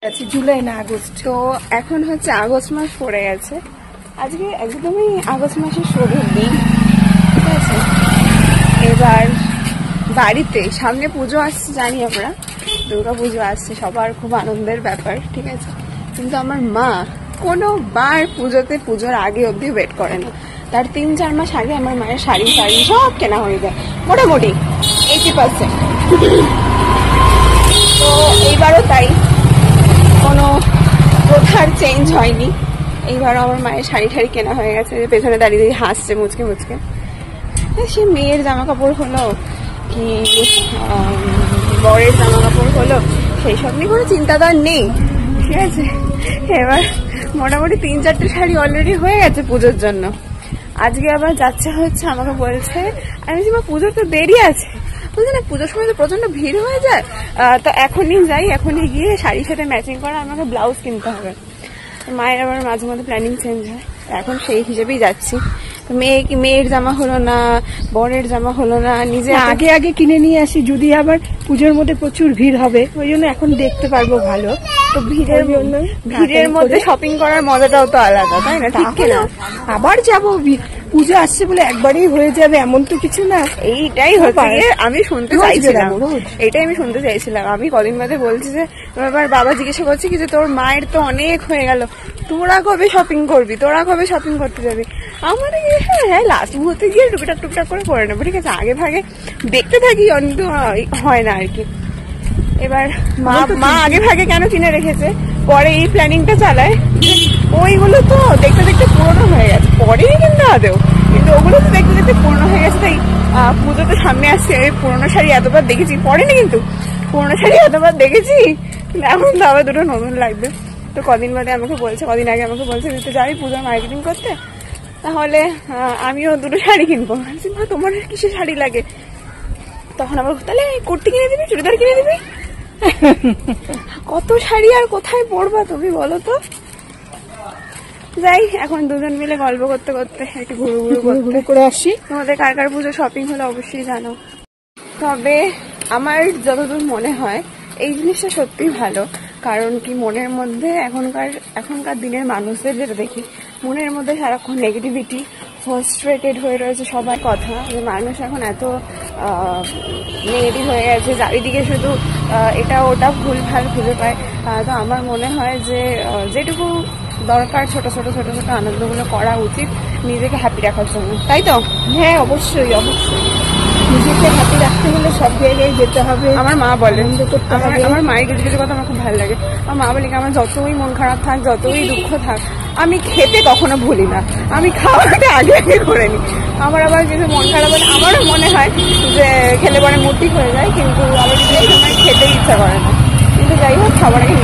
আচ্ছা, জুলাই না আগস্ট। তো এখন হচ্ছে আগস্ট মাস পড়ে গেছে, আজকে একদমই আগস্ট মাসের শুরুর দিন, ঠিক আছে। এবার বাড়িতে সামনে পুজো আসছে, জানি আমরা দুর্গা পুজো আসছে, সবার খুব আনন্দের ব্যাপার, ঠিক আছে। কিন্তু আমার মা কোনোবার পুজোর আগে অবধি ওয়েট করে না। তার 3-4 মাস আগে আমার মায়ের শাড়ি সব কেনা হয়ে যায়, মোটামুটি 80%। তো এইবারও তাই, কোনো প্রথার চেঞ্জ হয়নি। এইবারও আমার মায়ের শাড়ি কেনা হয়ে গেছে, পেছনে দাঁড়িয়ে হাসছে মুচকে মুচকে। সে মেয়ের জামা কাপড় হলো কি বরের জামা কাপড় হলো, সেই সব নিয়ে কোনো চিন্তা তো আর নেই, ঠিক আছে। এবার মোটামুটি 3-4টে শাড়ি অলরেডি হয়ে গেছে পুজোর জন্য। আজকে আবার যাচ্ছে হচ্ছে, আমাকে বলছে, আমি বলছি মা পুজোর তো দেরি আছে। বলছে না, পুজোর সময় তো প্রচন্ড ভিড় হয়ে যায়, তো এখনই যাই, এখনই গিয়ে শাড়ির সাথে ম্যাচিং করা আমাকে ব্লাউজ কিনতে হবে। মায়ের আবার মাঝে মাঝে প্ল্যানিং চেঞ্জ হয়, এখন সেই হিসেবেই যাচ্ছি। মেয়ের জামা হলো না, বরের জামা হলো না, নিজে আগে কিনে নিয়ে আসি, যদি আবার পুজোর মধ্যে প্রচুর ভিড় হবে, ওই জন্য এখন দেখতে পারবো ভালো। তো ভিড়ের মধ্যে শপিং করার মজাটাও তো আলাদা, তাই না? ঠিক না? আবার যাবো, পুজো আসছে বলে একবারেই হয়ে যাবে এমন তো কিছু না। এইটাই হচ্ছে আমি শুনতে চাইছিলাম, এটাই আমি শুনতে চাইছিলাম। আমি কদিন বাদে বলছি যে, এবার বাবা জিজ্ঞাসা করছে কি যে তোর মায়ের তো অনেক হয়ে গেল, তোরা কবে শপিং করবি, তোরা কবে শপিং করতে যাবি? আমার হ্যাঁ লাস্ট মুহূর্তে গিয়ে টুকটাক করে নেবো, ঠিক আছে। আগে ভাগে দেখতে থাকি, অন্ত হয় না আর কি। এবার মা আগে ভাগে কেন কিনে রেখেছে, পরে এই প্ল্যানিংটা চালায়, ওইগুলো তো দেখতে দেখতে পুরনো হয়ে গেছে, পরেই কিনতে আদেও, কিন্তু ওগুলো তো দেখতে দেখতে পুরনো হয়ে গেছে। তাই পুজো তো সামনে আসছে, পুরোনো শাড়ি এতবার দেখেছি, পরেনি কিন্তু পুরোনো শাড়ি এতবার দেখেছি, এখন তো আবার দুটো নতুন লাগবে। তো কদিন আগে আমাকে বলছে তুই তো যাবি পুজোর মার্কেটিং করতে, তাহলে আমিও দুটো শাড়ি কিনবো। তোমার কিসের শাড়ি লাগে? তখন আবার তাহলে কুর্তি কিনে দিবি, চুড়িদার কিনে দিবি, কত শাড়ি আর কোথায় পরবা তুমি বলো তো। যাই, এখন দুজন মিলে গল্প করতে করতে একটু ঘুরু করে আসি। তোমাদের কার পুজো শপিং হলে অবশ্যই জানো। তবে আমার যতদূর মনে হয় এই জিনিসটা সত্যিই ভালো, কারণ কি মনের মধ্যে এখনকার দিনের মানুষদের যেটা দেখি, মনের মধ্যে সারাক্ষণ নেগেটিভিটি, ফ্রাস্ট্রেটেড হয়ে রয়েছে সবার কথা, যে মানুষ এখন এত নেগেটিভ হয়ে গেছে, চারিদিকে শুধু এটা ওটা ভুলভাল খুঁজে পায়। তো আমার মনে হয় যে যেটুকু দরকার ছোট ছোট আনন্দগুলো করা উচিত নিজেকে হ্যাপি রাখার জন্য, তাই তো? হ্যাঁ, অবশ্যই নিজেকে হ্যাপি রাখতে হলে সব জায়গায় যেতে হবে। আমার মা বলেন, আমার মায়ের কিছু কথা আমার খুব ভালো লাগে। আমার মা বলে আমার যতই মন খারাপ থাক, যতই দুঃখ থাক, আমি খেতে কখনো ভুলি না, আমি খাওয়াটা আগে করে নিই। আমার আবার কিছু মন খারাপ হলে আমারও মনে হয় যে খেলে পরে মুড ঠিক হয়ে যায়, কিন্তু আবার কিছু সময় খেতে ইচ্ছা করে না। কিন্তু যাই হোক, খাবার আগে